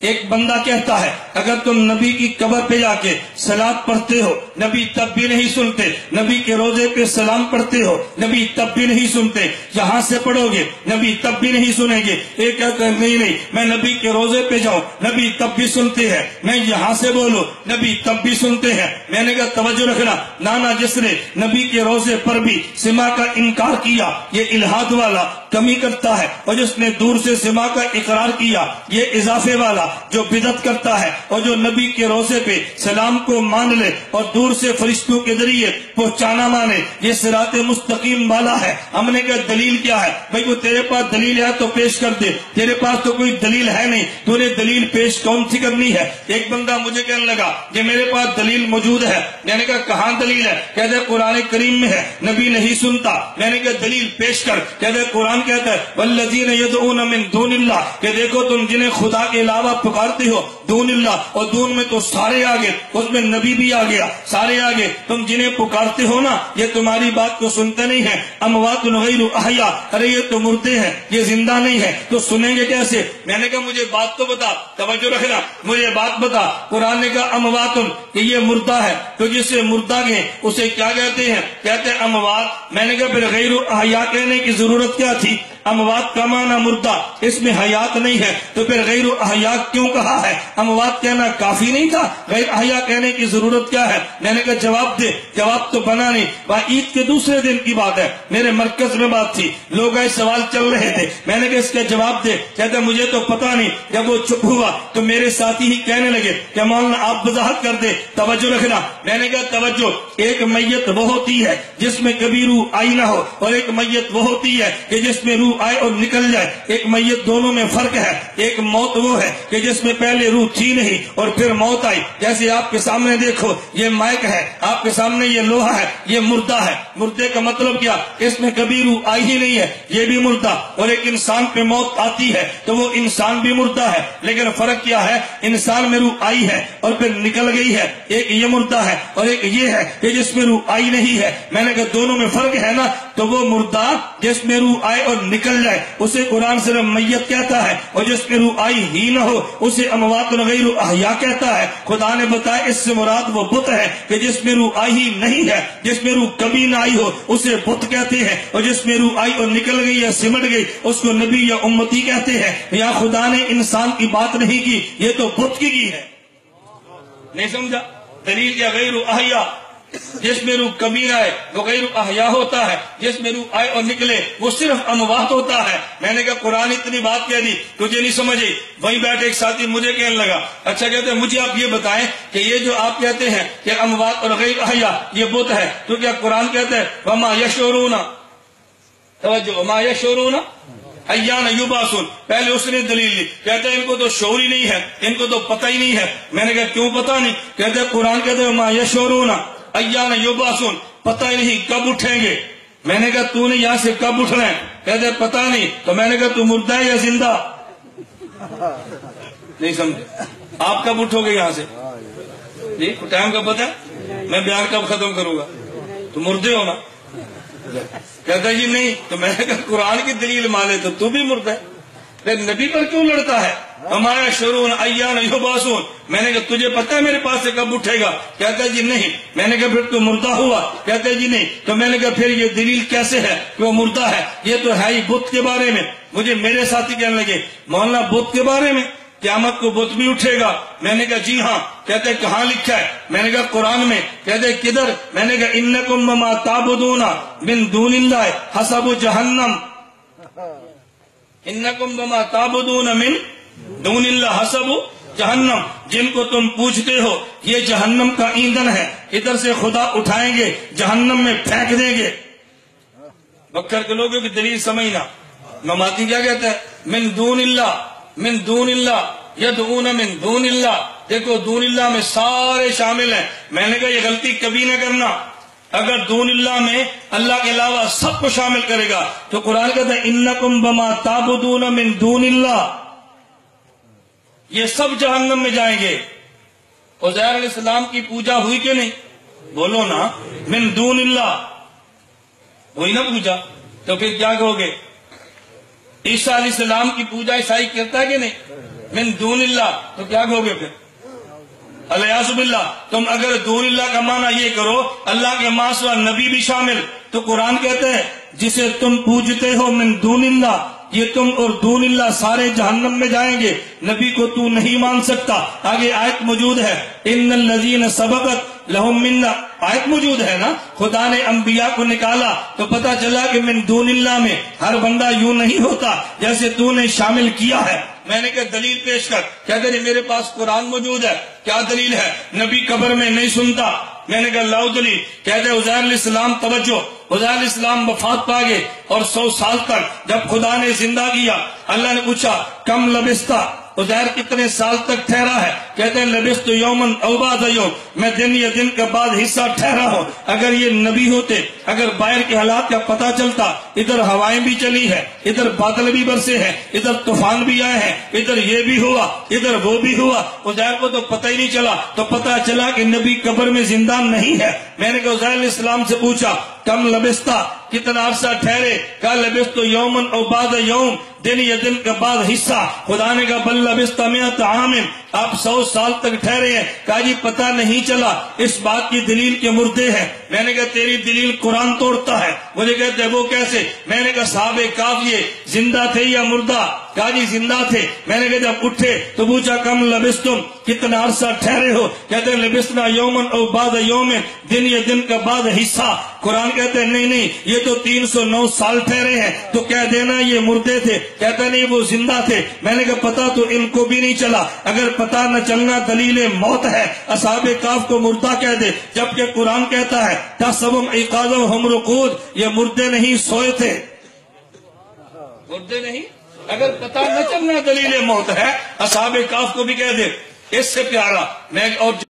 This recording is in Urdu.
ایک بندہ کہتا ہے اگر تم نبی کی قبر پہ جا کے سلاد پڑھتے ہو نبی تب بھی نہیں سنتے، نبی کے روزے پہ سلام پڑھتے ہو نبی تب بھی نہیں سنتے، یہاں سے پڑھو گے نبی تب بھی نہیں سنیں گے۔ ایک کہتا ہے نہیں میں نبی کے روزے پہ جاؤں نبی تب بھی سنتے ہیں، میں یہاں سے بولوں نبی تب بھی سنتے ہیں۔ میں نے کہا توجہ رکھنا، نانا جس نے نبی کے روزے پر بھی سما کا انکار کیا یہ الہاد والا کمی کرتا ہے، اور جس نے دور سے سما کا اقرار کیا یہ اضافے والا جو بدعت کرتا ہے، اور جو نبی کے روزے پہ سلام کو مان لے اور دور سے فرشتوں کے ذریعے پہنچانا مانے یہ صراط مستقیم والا ہے۔ ہم نے کہا دلیل کیا ہے؟ بھائی وہ تیرے پاس دلیل ہے تو پیش کر دے، تیرے پاس تو کوئی دلیل ہے نہیں، تو نے دلیل پیش کون سی کرنی ہے؟ ایک بندہ مجھے کہنے لگا کہ میرے پاس دلیل موجود ہے۔ میں نے کہا کہاں دلیل ہے؟ کہتے ہیں قرآن کریم میں ہے، نبی نہیں سنتا۔ میں نے کہا دلیل پیش کر۔ کہتے ہیں قرآن کہتا ہے والذین یدعون من دون اللہ، کہ دیکھو تم جنہیں خدا کے علاوہ پکارتے ہو، دون اللہ، اور دون میں تو سارے آگے، اس میں نبی بھی آ گیا، سارے آگے، تم جنہیں پکارتے ہو نا یہ تمہاری بات کو سنتے نہیں ہیں، اموات غیر احیاء، ارے یہ تو مردے ہیں، یہ زندہ نہیں ہے، تو سنیں گے کیسے؟ میں نے کہا مجھے بات تو بتا، توجہ رکھنا، مجھے بات بتا۔ قرآن نے کہا اموات، کہ یہ مردہ ہے، تو جسے مردہ گئے اسے کیا کہتے ہیں؟ کہتے ہیں اموات۔ میں نے کہا پھر غیر احیاء کہنے کی ضرورت کیا تھی؟ اموات کا معنی مردہ، اس میں حیات نہیں ہے، تو پھر غیر احیاء کیوں کہا ہے؟ اموات کہنا کافی نہیں تھا، غیر احیاء کہنے کی ضرورت کیا ہے؟ میں نے کہا جواب دے، جواب تو بنا نہیں۔ عید کے دوسرے دن کی بات ہے، میرے مرکز میں بات تھی، لوگ آئے سوال چل رہے تھے، میں نے کہا اس کا جواب دے۔ کہتا مجھے تو پتا نہیں۔ جب وہ چپ ہوا تو میرے ساتھی ہی کہنے لگے کہ مولانا آپ وضاحت کر دے، توجہ رکھنا۔ میں نے کہا توجہ، ایک میت وہ ہوتی ہے جس میں کبھی روح آئی نہ ہو، اور ایک میت وہ ہوتی ہے کہ جس میں روح آئے اور نکل جائے، ایک میت، دونوں میں فرق ہے۔ ایک موت وہ ہے کہ جس میں پہلے روح تھی نہیں اور پھر موت آئی، جیسے آپ کے سامنے دیکھو یہ مائک ہے، آپ کے سامنے یہ لوہا ہے، یہ مردہ ہے۔ مردے کا مطلب کیا؟ اس میں کبھی روح آئی ہی نہیں ہے، یہ بھی مردہ۔ اور ایک انسان پہ موت آتی ہے تو وہ انسان بھی مردہ ہے، لیکن فرق کیا ہے؟ انسان میں روح آئی ہے اور پھر نکل گئی ہے، ایک یہ مردہ ہے اور ایک یہ ہے کہ جس میں روح آئی نہیں ہے۔ میں نے کہا دونوں میں فرق ہے نا، تو وہ مردہ جس میں روح آئے اور نکل جائے اسے قرآن صرف میت کہتا ہے، اور جس میں روح آئی ہی نہ ہو اسے اموات غیر احیاء کہتا ہے۔ خدا نے بتایا اس سے مراد وہ بت ہے کہ جس میں روح آئی ہی نہیں ہے، جس میں روح کبھی نہ آئی ہو اسے بت کہتے ہیں، اور جس میں روح آئی اور نکل گئی یا سمٹ گئی اس کو نبی یا امتی کہتے ہیں۔ یا خدا نے انسان کی بات نہیں کی، یہ تو بت کی ہے۔ نہیں سمجھا؟ دلیل کیا؟ غیر احیاء، جس میں روح کبھی نہ آئے وہ غیر احیاء ہوتا ہے، جس میں روح آئے اور نکلے وہ صرف اموات ہوتا ہے۔ میں نے کہا قرآن اتنی بات کہہ دی تجھے نہیں سمجھی؟ وہیں بیٹھے ایک ساتھی مجھے کہنے لگا اچھا کہتے ہیں مجھے آپ یہ بتائیں کہ یہ جو آپ کہتے ہیں کہ اموات اور غیر احیاء یہ بت ہے، تو کیا قرآن کہتا ہے وما یشعرون، توجہ، وما یشعرون ایان یبعثون؟ پہلے اس نے دلیل لی، کہتا ہے ان کو تو شعور ہی نہیں ہے، ان کو تو پتہ ہی نہیں ہے۔ میں نے کہا کیوں پتہ نہیں؟ کہتا ہے قرآن کہتا ہے وما یشعرون ایان یبعثون، پتہ ہی نہیں کب اٹھیں گے۔ میں نے کہا تو نے یہاں سے کب اٹھنا ہے؟ کہتے ہیں پتہ نہیں۔ تو میں نے کہا تو مردہ ہے یا زندہ؟ نہیں سمجھے؟ آپ کب اٹھو گے یہاں سے؟ جی ٹائم کا پتہ ہے؟ میں بیان کب ختم کروں گا؟ تو مردے ہو نا؟ کہتا ہے جی نہیں۔ تو میں نے کہا قرآن کی دلیل مانے تو تو بھی مردہ ہے، لیکن نبی پر کیوں لڑتا ہے؟ ہمارا شرون ایان یبعثون، میں نے کہا تجھے پتہ ہے میرے پاس سے کب اٹھے گا؟ کہتا ہے جی نہیں۔ میں نے کہا پھر تو مردہ ہوا؟ کہتا ہے جی نہیں۔ تو میں نے کہا پھر یہ دلیل کیسے ہے کہ وہ مردہ ہے؟ یہ تو ہے ہی بت کے بارے میں۔ مجھے میرے ساتھی کہنے لگے مولانا بت کے بارے میں قیامت کو بت بھی اٹھے گا؟ میں نے کہا جی ہاں۔ کہتے ہیں کہاں لکھا ہے؟ میں نے کہا قرآن میں۔ کہتے ہیں کدھر؟ میں نے کہا انکم وما تعبدون من دون اللہ حسب جہنم، انکم وما تعبدون من دون اللہ حسب جہنم، جن کو تم پوچھتے ہو یہ جہنم کا ایندھن ہے، ادھر سے خدا اٹھائیں گے جہنم میں پھینک دیں گے۔ بکر کے لوگوں کی دلیل سمجھنا۔ مماتی کیا کہتا ہے؟ من دون اللہ، من دون اللہ یدعون من دون اللہ۔ دیکھو دون اللہ میں سارے شامل ہیں۔ میں نے کہا یہ غلطی کبھی نہ کرنا، اگر دون اللہ میں اللہ کے علاوہ سب کو شامل کرے گا تو قرآن کہتا ہے انکم وما تعبدون من دون اللہ، یہ سب جہنم میں جائیں گے۔ عزیر علیہ السلام کی پوجا ہوئی کہ نہیں؟ بولو نا، من دون اللہ ہوئی نا پوجا، تو پھر کیا کہو گے؟ عیسیٰ علیہ السلام کی پوجا عیسائی کرتا ہے کہ نہیں؟ من دون اللہ تو کیا کہو گے پھر؟ الیاذ باللہ. تم اگر دون اللہ کا معنی یہ کرو اللہ کے ماں سوا نبی بھی شامل، تو قرآن کہتے ہیں جسے تم پوجتے ہو من دون اللہ، یہ تم اور دون اللہ سارے جہنم میں جائیں گے، نبی کو تو نہیں مان سکتا. آگے آیت موجود ہے ان الذین سبقت لہم منا، آیت موجود ہے نا. خدا نے انبیاء کو نکالا تو پتا چلا کہ من دون اللہ میں ہر بندہ یوں نہیں ہوتا جیسے تو نے شامل کیا ہے. میں نے کہا دلیل پیش کر. کہتے ہیں میرے پاس قرآن موجود ہے. کیا دلیل ہے؟ نبی قبر میں نہیں سنتا. میں نے کہا لاؤ دلیل. کہتے ہیں عزیر علیہ السلام، توجہ، عزیر علیہ السلام وفات پا گئے اور 100 سال تک جب خدا نے زندہ کیا، اللہ نے پوچھا کم لبستہ، عزیر کتنے سال تک ٹھہرا ہے؟ کہتے ہیں لبست یومن او بعض یوم، میں دن یا دن کا بعد حصہ ٹھہرا ہوں. اگر یہ نبی ہوتے، اگر باہر کے حالات کا پتہ چلتا، ادھر ہوائیں بھی چلی ہے، ادھر بادل بھی برسے ہیں، ادھر طوفان بھی آئے ہیں، ادھر یہ بھی ہوا، ادھر وہ بھی ہوا، عزیر کو تو پتہ ہی نہیں چلا. تو پتہ چلا کہ نبی قبر میں زندہ نہیں ہے. میں نے کہا عزیر علیہ السلام سے پوچھا کم لبستہ، کتنا عرصہ ٹھہرے؟ کہا لبست یومن او بعد یوم، دن یا دن کا بعد حصہ. خدا نے کہا بل لبست 100 عام، آپ 100 سال تک ٹھہرے ہیں. کہا جی پتہ نہیں چلا. اس بات کی دلیل کے مردے ہیں. میں نے کہا تیری دلیل قرآن توڑتا ہے. مجھے کہتے ہیں وہ کیسے؟ میں نے کہا صحابہ کاف یہ زندہ تھے یا مردہ؟ کہا جی زندہ تھے. میں نے کہا جب اٹھے تو پوچھا کم لبستم، کتنا عرصہ ٹھہرے ہو؟ کہتے ہیں لبسنا یومن او بعد یوم، دن یا دن کا بعد حصہ. قرآن کہتے ہیں نہیں یہ تو 309 سال ٹھہرے ہیں، تو کہہ دینا یہ مردے تھے. کہتا نہیں وہ زندہ تھے. میں نے کہا پتہ تو ان کو بھی نہیں چلا. اگر پتہ نہ چلنا دلیل موت ہے. اصحاب کاف کو مردہ کہہ دے، جبکہ قرآن کہتا ہے تحسبهم ایقاظا وهم رقود، یہ مردے نہیں سوئے تھے، مردے نہیں. اگر پتہ نہ چلنا دلیل موت ہے، اصحاب کاف کو بھی کہہ دے. اس سے پیارا میں اور